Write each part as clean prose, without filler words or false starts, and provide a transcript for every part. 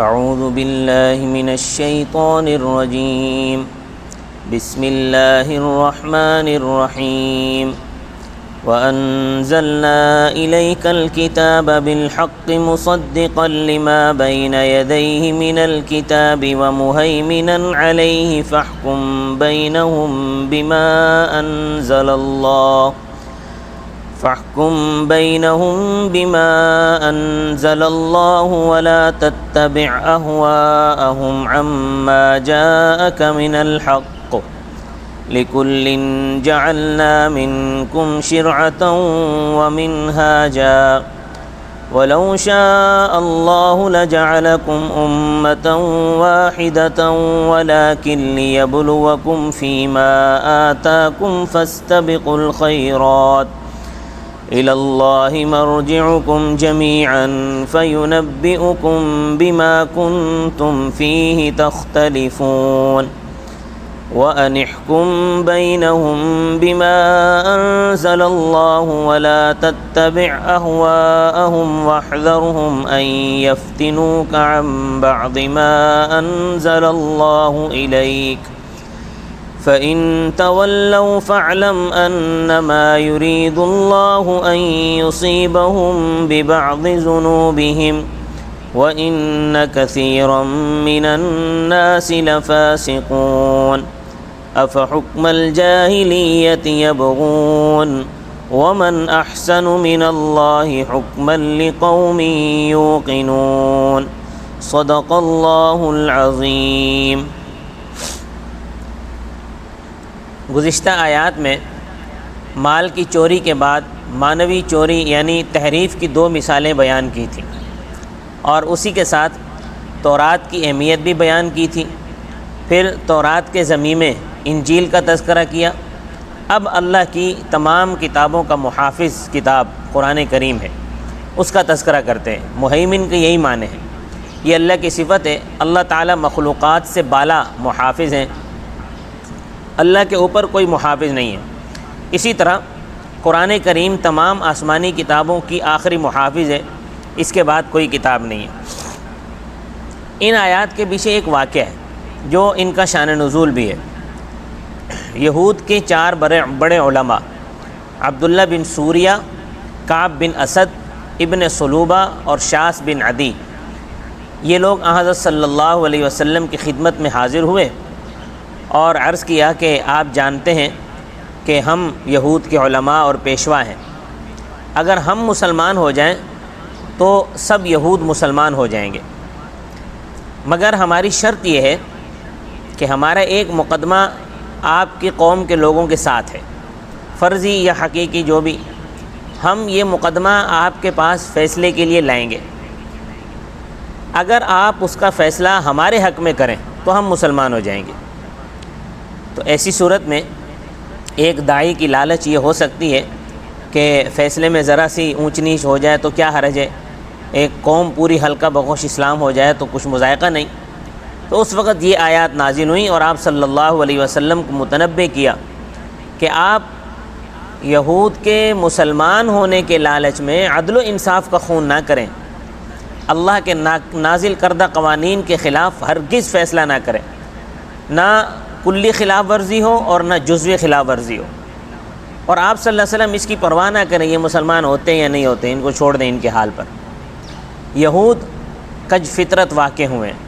اعوذ باللہ من الشیطان الرجیم بسم اللہ الرحمن الرحیم وَأَنزَلْنَا إِلَيْكَ الْكِتَابَ بِالْحَقِّ مُصَدِّقًا لِمَا بَيْنَ يَدَيْهِ مِنَ الْكِتَابِ وَمُهَيْمِنًا عَلَيْهِ فَاحْكُم بَيْنَهُم بِمَا أَنزَلَ اللَّهُ وَلَا تَتَّبِعْ أَهْوَاءَهُمْ عَمَّا جَاءَكَ مِنَ الْحَقِّ لِكُلٍّ جَعَلْنَا مِنكُمْ شِرْعَةً وَمِنْهَاجًا وَلَوْ شَاءَ اللَّهُ لَجَعَلَكُمْ أُمَّةً وَاحِدَةً وَلَكِنْ لِيَبْلُوَكُمْ فِيمَا آتَاكُمْ فَاسْتَبِقُوا الْخَيْرَاتِ إِلَى اللَّهِ مَرْجِعُكُمْ جَمِيعًا فَيُنَبِّئُكُم بِمَا كُنتُمْ فِيهِ تَخْتَلِفُونَ وَأَنِ احْكُم بَيْنَهُم بِمَا أَنزَلَ اللَّهُ وَلَا تَتَّبِعْ أَهْوَاءَهُمْ وَاحْذَرْهُمْ أَن يَفْتِنُوكَ عَن بَعْضِ مَا أَنزَلَ اللَّهُ إِلَيْكَ فَإِن تَوَلَّوْا فَاعْلَمْ أَنَّمَا يُرِيدُ اللَّهُ أَن يُصِيبَهُم بِبَعْضِ ذُنُوبِهِمْ وَإِنَّ كَثِيرًا مِّنَ النَّاسِ لَفَاسِقُونَ أَفَحُكْمَ الْجَاهِلِيَّةِ يَبْغُونَ وَمَنْ أَحْسَنُ مِنَ اللَّهِ حُكْمًا لِقَوْمٍ يُوقِنُونَ صدق اللہ العظیم۔ گزشتہ آیات میں مال کی چوری کے بعد معنوی چوری یعنی تحریف کی دو مثالیں بیان کی تھیں، اور اسی کے ساتھ تورات کی اہمیت بھی بیان کی تھی۔ پھر تورات کے ضمیمے انجیل کا تذکرہ کیا۔ اب اللہ کی تمام کتابوں کا محافظ کتاب قرآن کریم ہے، اس کا تذکرہ کرتے ہیں۔ مہیمن کے یہی معنی ہے، یہ اللہ کی صفت ہے۔ اللہ تعالیٰ مخلوقات سے بالا محافظ ہیں، اللہ کے اوپر کوئی محافظ نہیں ہے۔ اسی طرح قرآن کریم تمام آسمانی کتابوں کی آخری محافظ ہے، اس کے بعد کوئی کتاب نہیں ہے۔ ان آیات کے پیچھے ایک واقعہ ہے جو ان کا شان نزول بھی ہے۔ یہود کے چار بڑے علماء عبداللہ بن سوریہ، کعب بن اسد، ابن صلوبہ اور شاس بن عدی، یہ لوگ حضرت صلی اللہ علیہ وسلم کی خدمت میں حاضر ہوئے اور عرض کیا کہ آپ جانتے ہیں کہ ہم یہود کے علماء اور پیشوا ہیں، اگر ہم مسلمان ہو جائیں تو سب یہود مسلمان ہو جائیں گے، مگر ہماری شرط یہ ہے کہ ہمارا ایک مقدمہ آپ کی قوم کے لوگوں کے ساتھ ہے، فرضی یا حقیقی جو بھی، ہم یہ مقدمہ آپ کے پاس فیصلے کے لیے لائیں گے، اگر آپ اس کا فیصلہ ہمارے حق میں کریں تو ہم مسلمان ہو جائیں گے۔ تو ایسی صورت میں ایک داعی کی لالچ یہ ہو سکتی ہے کہ فیصلے میں ذرا سی اونچ نیچ ہو جائے تو کیا حرج ہے، ایک قوم پوری حلقہ بخوش اسلام ہو جائے تو کچھ مذائقہ نہیں۔ تو اس وقت یہ آیات نازل ہوئیں اور آپ صلی اللہ علیہ وسلم کو متنبہ کیا کہ آپ یہود کے مسلمان ہونے کے لالچ میں عدل و انصاف کا خون نہ کریں، اللہ کے نازل کردہ قوانین کے خلاف ہرگز فیصلہ نہ کریں، نہ کلی خلاف ورزی ہو اور نہ جزوی خلاف ورزی ہو، اور آپ صلی اللہ علیہ وسلم اس کی پرواہ نہ کریں یہ مسلمان ہوتے ہیں یا نہیں ہوتے، ان کو چھوڑ دیں ان کے حال پر۔ یہود کج فطرت واقع ہوئے ہیں،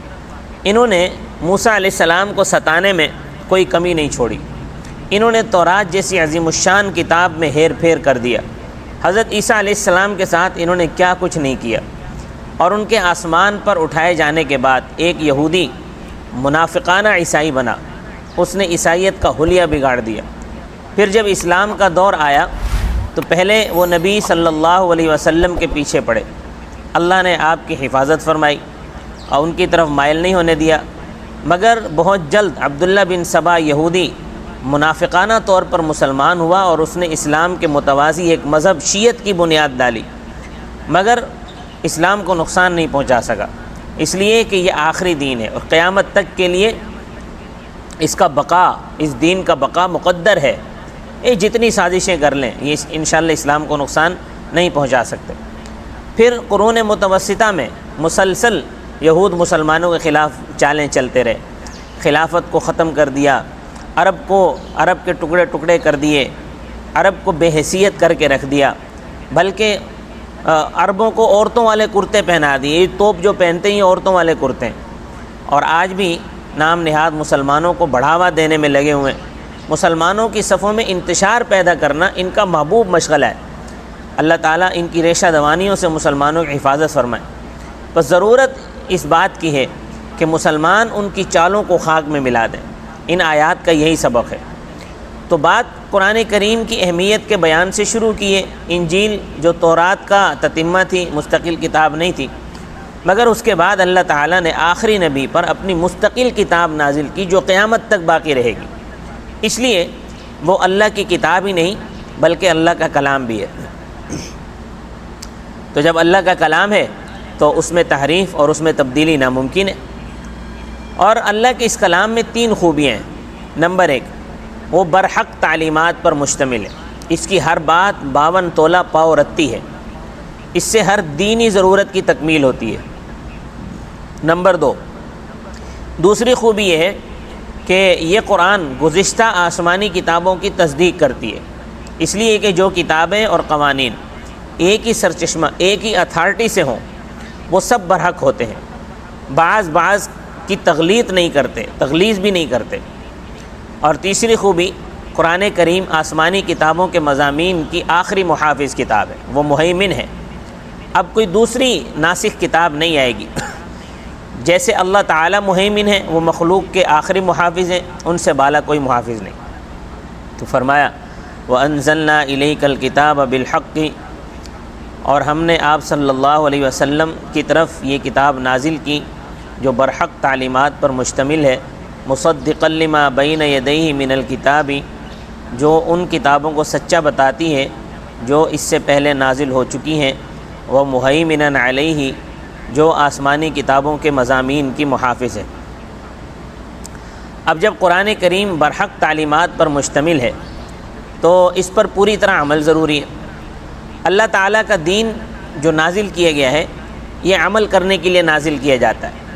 انہوں نے موسیٰ علیہ السلام کو ستانے میں کوئی کمی نہیں چھوڑی، انہوں نے تورات جیسی عظیم الشان کتاب میں ہیر پھیر کر دیا، حضرت عیسیٰ علیہ السلام کے ساتھ انہوں نے کیا کچھ نہیں کیا، اور ان کے آسمان پر اٹھائے جانے کے بعد ایک یہودی منافقانہ عیسائی بنا، اس نے عیسائیت کا حلیہ بگاڑ دیا۔ پھر جب اسلام کا دور آیا تو پہلے وہ نبی صلی اللہ علیہ وسلم کے پیچھے پڑے، اللہ نے آپ کی حفاظت فرمائی اور ان کی طرف مائل نہیں ہونے دیا، مگر بہت جلد عبداللہ بن سبا یہودی منافقانہ طور پر مسلمان ہوا اور اس نے اسلام کے متوازی ایک مذہب شیعت کی بنیاد ڈالی، مگر اسلام کو نقصان نہیں پہنچا سکا، اس لیے کہ یہ آخری دین ہے اور قیامت تک کے لیے اس کا بقا، اس دین کا بقا مقدر ہے، یہ جتنی سازشیں کر لیں یہ انشاءاللہ اسلام کو نقصان نہیں پہنچا سکتے۔ پھر قرون متوسطہ میں مسلسل یہود مسلمانوں کے خلاف چالیں چلتے رہے، خلافت کو ختم کر دیا، عرب کے ٹکڑے ٹکڑے کر دیے، عرب کو بے حیثیت کر کے رکھ دیا، بلکہ عربوں کو عورتوں والے کرتے پہنا دیے۔ یہ توپ جو پہنتے ہیں عورتوں والے کرتے ہیں، اور آج بھی نام نہاد مسلمانوں کو بڑھاوا دینے میں لگے ہوئے ہیں۔ مسلمانوں کی صفوں میں انتشار پیدا کرنا ان کا محبوب مشغلہ ہے۔ اللہ تعالیٰ ان کی ریشہ دوانیوں سے مسلمانوں کی حفاظت فرمائے۔ بس ضرورت اس بات کی ہے کہ مسلمان ان کی چالوں کو خاک میں ملا دیں۔ ان آیات کا یہی سبق ہے۔ تو بات قرآن کریم کی اہمیت کے بیان سے شروع کیے۔ انجیل جو تورات کا تتمہ تھی، مستقل کتاب نہیں تھی، مگر اس کے بعد اللہ تعالیٰ نے آخری نبی پر اپنی مستقل کتاب نازل کی جو قیامت تک باقی رہے گی۔ اس لیے وہ اللہ کی کتاب ہی نہیں بلکہ اللہ کا کلام بھی ہے۔ تو جب اللہ کا کلام ہے تو اس میں تحریف اور اس میں تبدیلی ناممکن ہے۔ اور اللہ کے اس کلام میں 3 خوبیاں ہیں۔ نمبر 1، وہ برحق تعلیمات پر مشتمل ہے۔ اس کی ہر بات 52 تولہ پاؤ رتی ہے۔ اس سے ہر دینی ضرورت کی تکمیل ہوتی ہے۔ نمبر 2، دوسری خوبی یہ ہے کہ یہ قرآن گزشتہ آسمانی کتابوں کی تصدیق کرتی ہے، اس لیے کہ جو کتابیں اور قوانین ایک ہی سرچشمہ، ایک ہی اتھارٹی سے ہوں، وہ سب برحق ہوتے ہیں۔ بعض کی تغلیط نہیں کرتے، تغلیظ بھی نہیں کرتے۔ اور تیسری خوبی، قرآن کریم آسمانی کتابوں کے مضامین کی آخری محافظ کتاب ہے، وہ مہیمن ہے۔ اب کوئی دوسری ناسخ کتاب نہیں آئے گی۔ جیسے اللہ تعالیٰ مہیمن ہے، وہ مخلوق کے آخری محافظ ہیں، ان سے بالا کوئی محافظ نہیں۔ تو فرمایا وَأَنزَلْنَا إِلَيْكَ الْكِتَابَ بِالْحَقِّ، اور ہم نے آپ صلی اللہ علیہ وسلم کی طرف یہ کتاب نازل کی جو برحق تعلیمات پر مشتمل ہے، مصدقا لما بین یدیہ من الکتاب، جو ان کتابوں کو سچا بتاتی ہے جو اس سے پہلے نازل ہو چکی ہیں، ومہیمنا علیہ، جو آسمانی کتابوں کے مضامین کی محافظ ہے۔ اب جب قرآن کریم برحق تعلیمات پر مشتمل ہے تو اس پر پوری طرح عمل ضروری ہے۔ اللہ تعالیٰ کا دین جو نازل کیا گیا ہے یہ عمل کرنے کے لیے نازل کیا جاتا ہے۔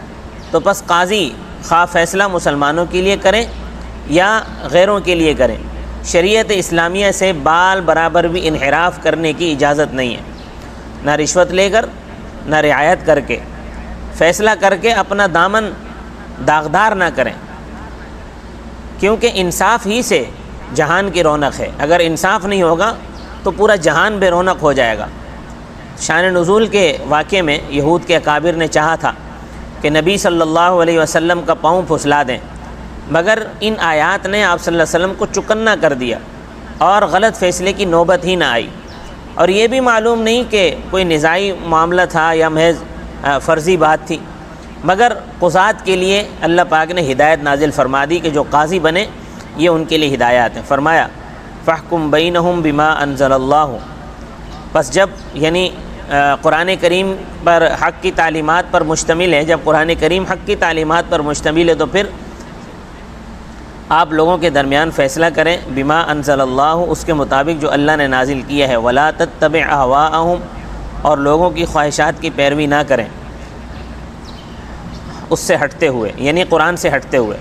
تو پس قاضی خواہ فیصلہ مسلمانوں کے لیے کریں یا غیروں کے لیے کریں، شریعت اسلامیہ سے بال برابر بھی انحراف کرنے کی اجازت نہیں ہے۔ نہ رشوت لے کر، نہ رعایت کر کے، فیصلہ کر کے اپنا دامن داغدار نہ کریں، کیونکہ انصاف ہی سے جہان کی رونق ہے۔ اگر انصاف نہیں ہوگا تو پورا جہان بے رونق ہو جائے گا۔ شان نزول کے واقعے میں یہود کے اکابر نے چاہا تھا کہ نبی صلی اللہ علیہ وسلم کا پاؤں پھسلا دیں، مگر ان آیات نے آپ صلی اللہ علیہ وسلم کو چکنا کر دیا اور غلط فیصلے کی نوبت ہی نہ آئی۔ اور یہ بھی معلوم نہیں کہ کوئی نزاعی معاملہ تھا یا محض فرضی بات تھی، مگر قضات کے لیے اللہ پاک نے ہدایت نازل فرما دی کہ جو قاضی بنے یہ ان کے لیے ہدایات ہیں۔ فرمایا فاحکم بینہم بما انزل اللہ، پس جب یعنی قرآن کریم پر حق کی تعلیمات پر مشتمل ہے، جب قرآن کریم حق کی تعلیمات پر مشتمل ہے تو پھر آپ لوگوں کے درمیان فیصلہ کریں بما انزل اللہ، اس کے مطابق جو اللہ نے نازل کیا ہے، ولا تتبع اہواءہم، اور لوگوں کی خواہشات کی پیروی نہ کریں اس سے ہٹتے ہوئے، یعنی قرآن سے ہٹتے ہوئے۔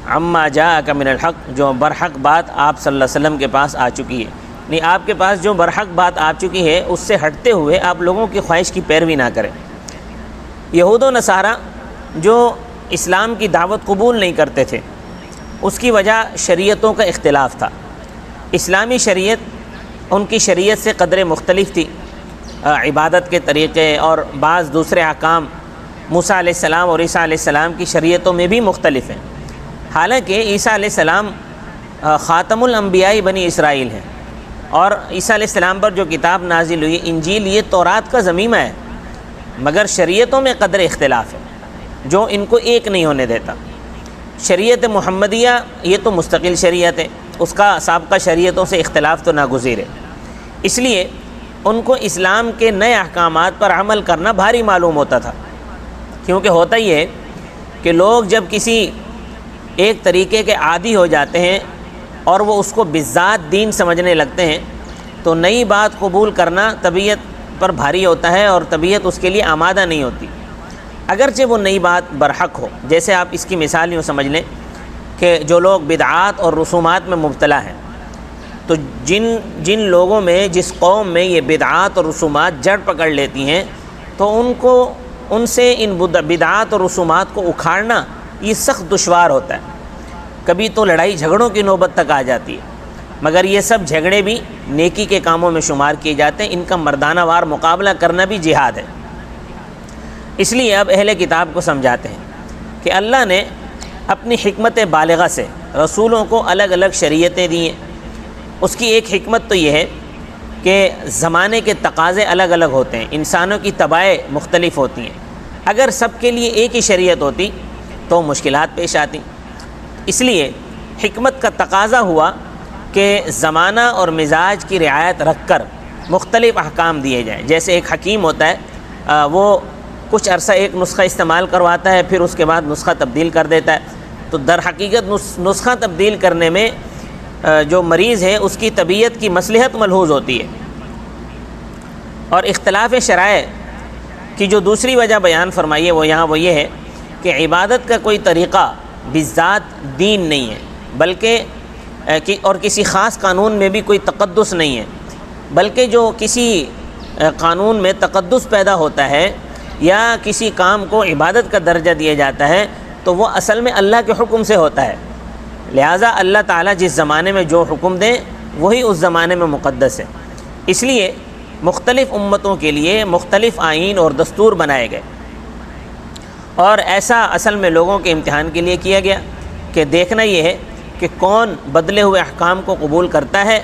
عما جاءک من الحق، جو برحق بات آپ صلی اللہ علیہ وسلم کے پاس آ چکی ہے، یعنی آپ کے پاس جو برحق بات آ چکی ہے اس سے ہٹتے ہوئے آپ لوگوں کی خواہش کی پیروی نہ کریں۔ یہود و نصارہ جو اسلام کی دعوت قبول نہیں کرتے تھے، اس کی وجہ شریعتوں کا اختلاف تھا۔ اسلامی شریعت ان کی شریعت سے قدرے مختلف تھی، عبادت کے طریقے اور بعض دوسرے احکام موسیٰ علیہ السلام اور عیسیٰ علیہ السلام کی شریعتوں میں بھی مختلف ہیں۔ حالانکہ عیسیٰ علیہ السلام خاتم الانبیاء بنی اسرائیل ہیں، اور عیسیٰ علیہ السلام پر جو کتاب نازل ہوئی انجیل، یہ تورات کا ضمیمہ ہے، مگر شریعتوں میں قدر اختلاف ہے جو ان کو ایک نہیں ہونے دیتا۔ شریعت محمدیہ یہ تو مستقل شریعت ہے، اس کا سابقہ شریعتوں سے اختلاف تو ناگزیر ہے، اس لیے ان کو اسلام کے نئے احکامات پر عمل کرنا بھاری معلوم ہوتا تھا۔ کیونکہ ہوتا یہ ہے کہ لوگ جب کسی ایک طریقے کے عادی ہو جاتے ہیں اور وہ اس کو بالذات دین سمجھنے لگتے ہیں تو نئی بات قبول کرنا طبیعت پر بھاری ہوتا ہے اور طبیعت اس کے لیے آمادہ نہیں ہوتی۔ اگرچہ وہ نئی بات برحق ہو۔ جیسے آپ اس کی مثال یوں سمجھ لیں کہ جو لوگ بدعات اور رسومات میں مبتلا ہیں، تو جن لوگوں میں، جس قوم میں یہ بدعات اور رسومات جڑ پکڑ لیتی ہیں، تو ان سے ان بدعات اور رسومات کو اکھاڑنا یہ سخت دشوار ہوتا ہے۔ کبھی تو لڑائی جھگڑوں کی نوبت تک آ جاتی ہے، مگر یہ سب جھگڑے بھی نیکی کے کاموں میں شمار کیے جاتے ہیں، ان کا مردانہ وار مقابلہ کرنا بھی جہاد ہے۔ اس لیے اب اہل کتاب کو سمجھاتے ہیں کہ اللہ نے اپنی حکمت بالغہ سے رسولوں کو الگ الگ شریعتیں دی ہیں۔ اس کی ایک حکمت تو یہ ہے کہ زمانے کے تقاضے الگ الگ ہوتے ہیں، انسانوں کی طبائع مختلف ہوتی ہیں۔ اگر سب کے لیے ایک ہی شریعت ہوتی تو مشکلات پیش آتی۔ اس لیے حکمت کا تقاضا ہوا کہ زمانہ اور مزاج کی رعایت رکھ کر مختلف احکام دیے جائیں۔ جیسے ایک حکیم ہوتا ہے، وہ کچھ عرصہ ایک نسخہ استعمال کرواتا ہے، پھر اس کے بعد نسخہ تبدیل کر دیتا ہے۔ تو در حقیقت نسخہ تبدیل کرنے میں جو مریض ہے اس کی طبیعت کی مصلحت ملحوظ ہوتی ہے۔ اور اختلاف شرائع کی جو دوسری وجہ بیان فرمائی ہے وہ یہ ہے کہ عبادت کا کوئی طریقہ بذات دین نہیں ہے، بلکہ اور کسی خاص قانون میں بھی کوئی تقدس نہیں ہے، بلکہ جو کسی قانون میں تقدس پیدا ہوتا ہے یا کسی کام کو عبادت کا درجہ دیا جاتا ہے تو وہ اصل میں اللہ کے حکم سے ہوتا ہے۔ لہٰذا اللہ تعالیٰ جس زمانے میں جو حکم دیں وہی اس زمانے میں مقدس ہے۔ اس لیے مختلف امتوں کے لیے مختلف آئین اور دستور بنائے گئے، اور ایسا اصل میں لوگوں کے امتحان کے لیے کیا گیا کہ دیکھنا یہ ہے کہ کون بدلے ہوئے احکام کو قبول کرتا ہے۔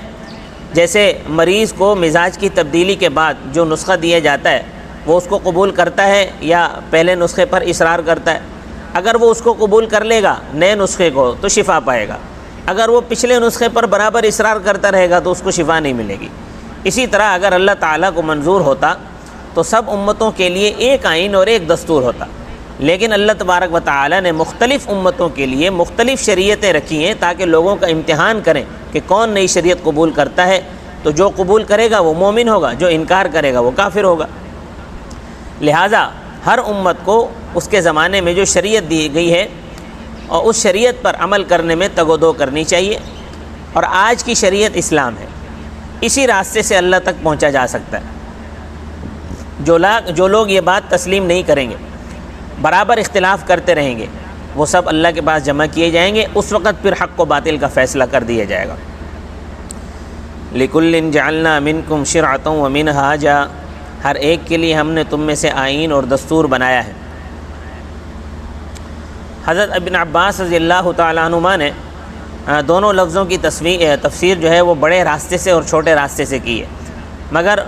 جیسے مریض کو مزاج کی تبدیلی کے بعد جو نسخہ دیا جاتا ہے وہ اس کو قبول کرتا ہے یا پہلے نسخے پر اصرار کرتا ہے۔ اگر وہ اس کو قبول کر لے گا نئے نسخے کو تو شفا پائے گا، اگر وہ پچھلے نسخے پر برابر اصرار کرتا رہے گا تو اس کو شفا نہیں ملے گی۔ اسی طرح اگر اللہ تعالیٰ کو منظور ہوتا تو سب امتوں کے لیے ایک آئین اور ایک دستور ہوتا، لیکن اللہ تبارک و تعالیٰ نے مختلف امتوں کے لیے مختلف شریعتیں رکھی ہیں تاکہ لوگوں کا امتحان کریں کہ کون نئی شریعت قبول کرتا ہے۔ تو جو قبول کرے گا وہ مومن ہوگا، جو انکار کرے گا وہ کافر ہوگا۔ لہٰذا ہر امت کو اس کے زمانے میں جو شریعت دی گئی ہے اور اس شریعت پر عمل کرنے میں تگ و دو کرنی چاہیے، اور آج کی شریعت اسلام ہے، اسی راستے سے اللہ تک پہنچا جا سکتا ہے۔ جو لوگ یہ بات تسلیم نہیں کریں گے، برابر اختلاف کرتے رہیں گے، وہ سب اللہ کے پاس جمع کیے جائیں گے، اس وقت پھر حق و باطل کا فیصلہ کر دیا جائے گا۔ لِكُلٍّ جَعَلْنَا مِنْكُمْ شِرْعَةً وَمِنْهَاجًا، ہر ایک کے لیے ہم نے تم میں سے آئین اور دستور بنایا ہے۔ حضرت ابن عباس رضی اللہ تعالیٰ عنہما نے دونوں لفظوں کی تفسیر جو ہے وہ بڑے راستے سے اور چھوٹے راستے سے کی ہے، مگر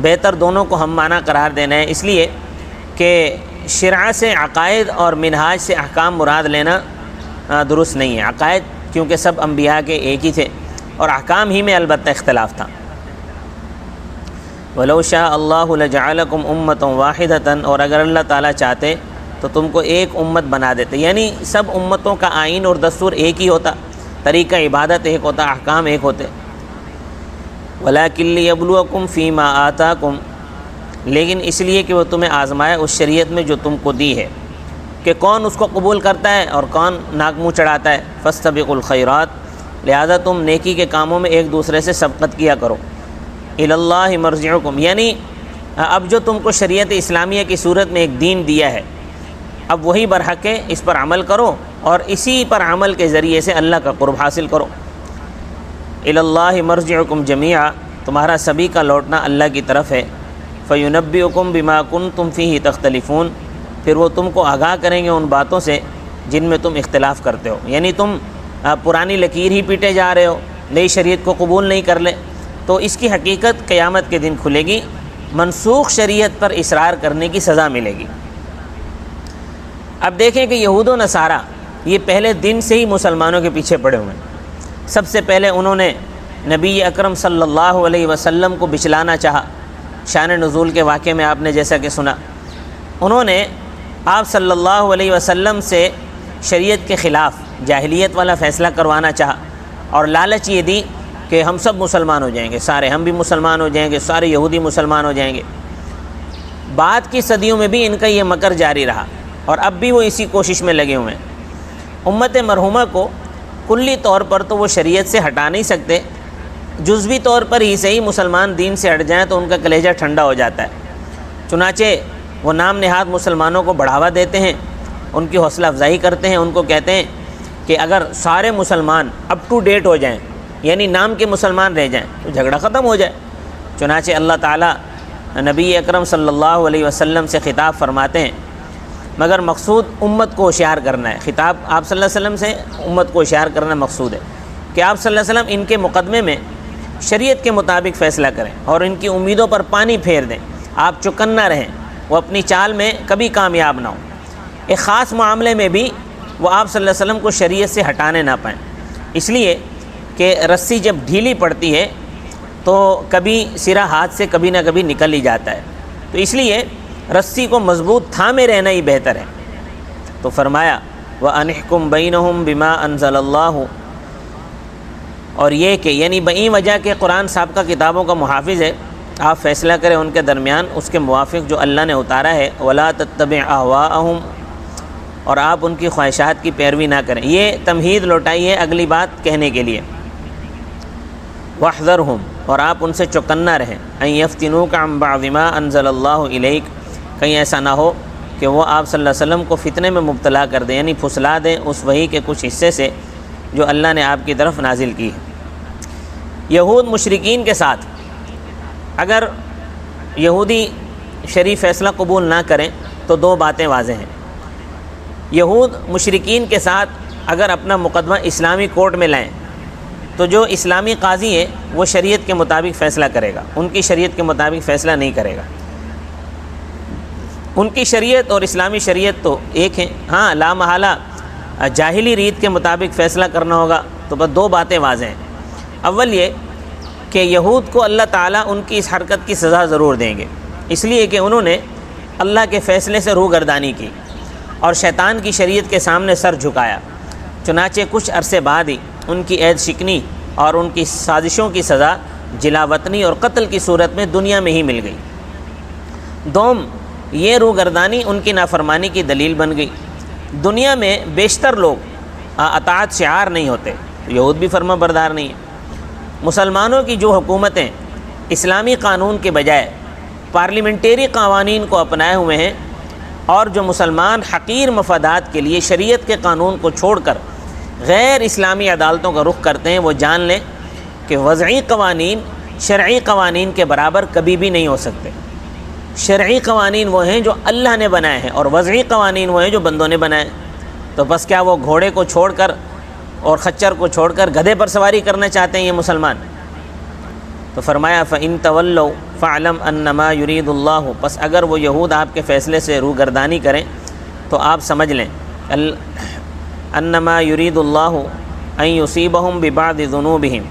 بہتر دونوں کو ہم معنی قرار دینا ہے، اس لیے کہ شرع سے عقائد اور منہاج سے احکام مراد لینا درست نہیں ہے۔ عقائد کیونکہ سب انبیاء کے ایک ہی تھے، اور احکام ہی میں البتہ اختلاف تھا۔ وَلَوْ شَاءَ اللَّهُ لَجَعَلَكُمْ أُمَّةً وَاحِدَةً، اور اگر اللہ تعالیٰ چاہتے تو تم کو ایک امت بنا دیتے، یعنی سب امتوں کا آئین اور دستور ایک ہی ہوتا، طریقہ عبادت ایک ہوتا، احکام ایک ہوتے۔ وَلَكِنْ لِيَبْلُوَكُمْ فِي مَا آتَاكُمْ، لیکن اس لیے کہ وہ تمہیں آزمائے اس شریعت میں جو تم کو دی ہے، کہ کون اس کو قبول کرتا ہے اور کون ناک منہ چڑھاتا ہے۔ فَاسْتَبِقُوا الْخَيْرَاتِ، لہذا تم نیکی کے کاموں میں ایک دوسرے سے سبقت کیا کرو۔ إِلَى اللَّهِ مَرْجِعُكُمْ، یعنی اب جو تم کو شریعت اسلامیہ کی صورت میں ایک دین دیا ہے، اب وہی برحق ہے، اس پر عمل کرو اور اسی پر عمل کے ذریعے سے اللہ کا قرب حاصل کرو۔ إِلَى اللَّهِ مَرْجِعُكُمْ جَمِيعًا، تمہارا سبھی کا لوٹنا اللہ کی طرف ہے۔ فَيُنَبِّئُكُمْ بِمَا كُنْتُمْ فِيهِ تَخْتَلِفُونَ، پھر وہ تم کو آگاہ کریں گے ان باتوں سے جن میں تم اختلاف کرتے ہو، یعنی تم پرانی لکیر ہی پیٹے جا رہے ہو، نئی شریعت کو قبول نہیں کر لے، تو اس کی حقیقت قیامت کے دن کھلے گی، منسوخ شریعت پر اصرار کرنے کی سزا ملے گی۔ اب دیکھیں کہ یہود و نصارہ یہ پہلے دن سے ہی مسلمانوں کے پیچھے پڑے ہوئے ہیں۔ سب سے پہلے انہوں نے نبی اکرم صلی اللہ علیہ وسلم کو بچلانا چاہا۔ شان نزول کے واقعے میں آپ نے جیسا کہ سنا، انہوں نے آپ صلی اللہ علیہ وسلم سے شریعت کے خلاف جاہلیت والا فیصلہ کروانا چاہا، اور لالچ یہ دی کہ ہم سب مسلمان ہو جائیں گے، سارے ہم بھی مسلمان ہو جائیں گے، سارے یہودی مسلمان ہو جائیں گے۔ بعد کی صدیوں میں بھی ان کا یہ مکر جاری رہا اور اب بھی وہ اسی کوشش میں لگے ہوئے ہیں۔ امت مرحومہ کو کلی طور پر تو وہ شریعت سے ہٹا نہیں سکتے، جزوی طور پر ہی صحیح مسلمان دین سے ہٹ جائیں تو ان کا کلیجہ ٹھنڈا ہو جاتا ہے۔ چنانچہ وہ نام نہاد مسلمانوں کو بڑھاوا دیتے ہیں، ان کی حوصلہ افزائی کرتے ہیں، ان کو کہتے ہیں کہ اگر سارے مسلمان اپ ٹو ڈیٹ ہو جائیں، یعنی نام کے مسلمان رہ جائیں تو جھگڑا ختم ہو جائے۔ چنانچہ اللہ تعالیٰ نبی اکرم صلی اللہ علیہ وسلم سے خطاب فرماتے ہیں، مگر مقصود امت کو ہوشیار کرنا ہے۔ خطاب آپ صلی اللہ علیہ وسلم سے امت کو ہوشیار کرنا مقصود ہے کہ آپ صلی اللہ علیہ وسلم ان کے مقدمے میں شریعت کے مطابق فیصلہ کریں اور ان کی امیدوں پر پانی پھیر دیں، آپ چکنا رہیں، وہ اپنی چال میں کبھی کامیاب نہ ہوں۔ ایک خاص معاملے میں بھی وہ آپ صلی اللہ علیہ وسلم کو شریعت سے ہٹانے نہ پائیں، اس لیے کہ رسی جب ڈھیلی پڑتی ہے تو کبھی سرا ہاتھ سے کبھی نہ کبھی نکل ہی جاتا ہے، تو اس لیے رسی کو مضبوط تھامے رہنا ہی بہتر ہے۔ تو فرمایا وَأَنِحْكُمْ بَيْنَهُمْ بِمَا أَنزَلَ اللَّهُ، اور یہ کہ یعنی بئی وجہ کہ قرآن سابقہ کتابوں کا محافظ ہے، آپ فیصلہ کریں ان کے درمیان اس کے موافق جو اللہ نے اتارا ہے، وَلَا تَتَّبِعْ أَهْوَاءَهُمْ، اور آپ ان کی خواہشات کی پیروی نہ کریں۔ یہ تمہید لوٹائی ہے اگلی بات کہنے کے لیے، وَاحْذَرْهُمْ، اور آپ ان سے چوکنا رہیں، أَن يَفْتِنُوكَ عَن بَعْضِ مَا أَنزَلَ اللَّهُ إِلَيْكَ، کہیں ایسا نہ ہو کہ وہ آپ صلی اللہ علیہ وسلم کو فتنے میں مبتلا کر دیں، یعنی پھسلا دیں اس وحی کے کچھ حصے سے جو اللہ نے آپ کی طرف نازل کی ہے۔ یہود مشرکین کے ساتھ اگر یہودی شرعی فیصلہ قبول نہ کریں تو دو باتیں واضح ہیں۔ یہود مشرکین کے ساتھ اگر اپنا مقدمہ اسلامی کورٹ میں لائیں تو جو اسلامی قاضی ہے وہ شریعت کے مطابق فیصلہ کرے گا، ان کی شریعت کے مطابق فیصلہ نہیں کرے گا۔ ان کی شریعت اور اسلامی شریعت تو ایک ہیں، ہاں لا محالہ جاہلی ریت کے مطابق فیصلہ کرنا ہوگا۔ تو بس دو باتیں واضح ہیں۔ اول یہ کہ یہود کو اللہ تعالیٰ ان کی اس حرکت کی سزا ضرور دیں گے، اس لیے کہ انہوں نے اللہ کے فیصلے سے روگردانی کی اور شیطان کی شریعت کے سامنے سر جھکایا۔ چنانچہ کچھ عرصے بعد ہی ان کی عہد شکنی اور ان کی سازشوں کی سزا جلاوطنی اور قتل کی صورت میں دنیا میں ہی مل گئی۔ دوم، یہ روگردانی ان کی نافرمانی کی دلیل بن گئی۔ دنیا میں بیشتر لوگ اطاعت شعار نہیں ہوتے، یہود بھی فرما بردار نہیں ہیں۔ مسلمانوں کی جو حکومتیں اسلامی قانون کے بجائے پارلیمنٹری قوانین کو اپنائے ہوئے ہیں اور جو مسلمان حقیر مفادات کے لیے شریعت کے قانون کو چھوڑ کر غیر اسلامی عدالتوں کا رخ کرتے ہیں، وہ جان لیں کہ وضعی قوانین شرعی قوانین کے برابر کبھی بھی نہیں ہو سکتے۔ شرعی قوانین وہ ہیں جو اللہ نے بنائے ہیں اور وضعی قوانین وہ ہیں جو بندوں نے بنائے ہیں۔ تو بس کیا وہ گھوڑے کو چھوڑ کر اور خچر کو چھوڑ کر گدھے پر سواری کرنا چاہتے ہیں یہ مسلمان؟ تو فرمایا فَإِن تَوَلَّوْا فَاعْلَمْ أَنَّمَا يُرِيدُ اللَّهُ، پس اگر وہ یہود آپ کے فیصلے سے روگردانی کریں تو آپ سمجھ لیں أَنَّمَا يُرِيدُ اللَّهُ أَن يُصِيبَهُم بِبَعْضِ ذُنُوبِهِمْ،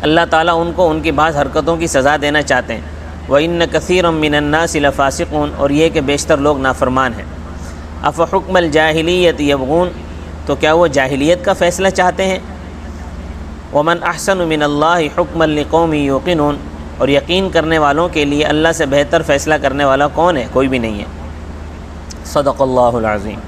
اللہ تعالیٰ ان کو ان کی بعض حرکتوں کی سزا دینا چاہتے ہیں۔ وَإِنَّ كَثِيرًا مِّنَ النَّاسِ لَفَاسِقُونَ، اور یہ کہ بیشتر لوگ نافرمان ہیں۔ أَفَحُكْمَ الْجَاهِلِيَّةِ يَبْغُونَ، تو کیا وہ جاہلیت کا فیصلہ چاہتے ہیں؟ وَمَنْ أَحْسَنُ مِنَ اللَّهِ حُكْمًا لِقَوْمٍ يُوقِنُونَ، اور یقین کرنے والوں کے لیے اللہ سے بہتر فیصلہ کرنے والا کون ہے؟ کوئی بھی نہیں ہے۔ صدق اللہ العظیم۔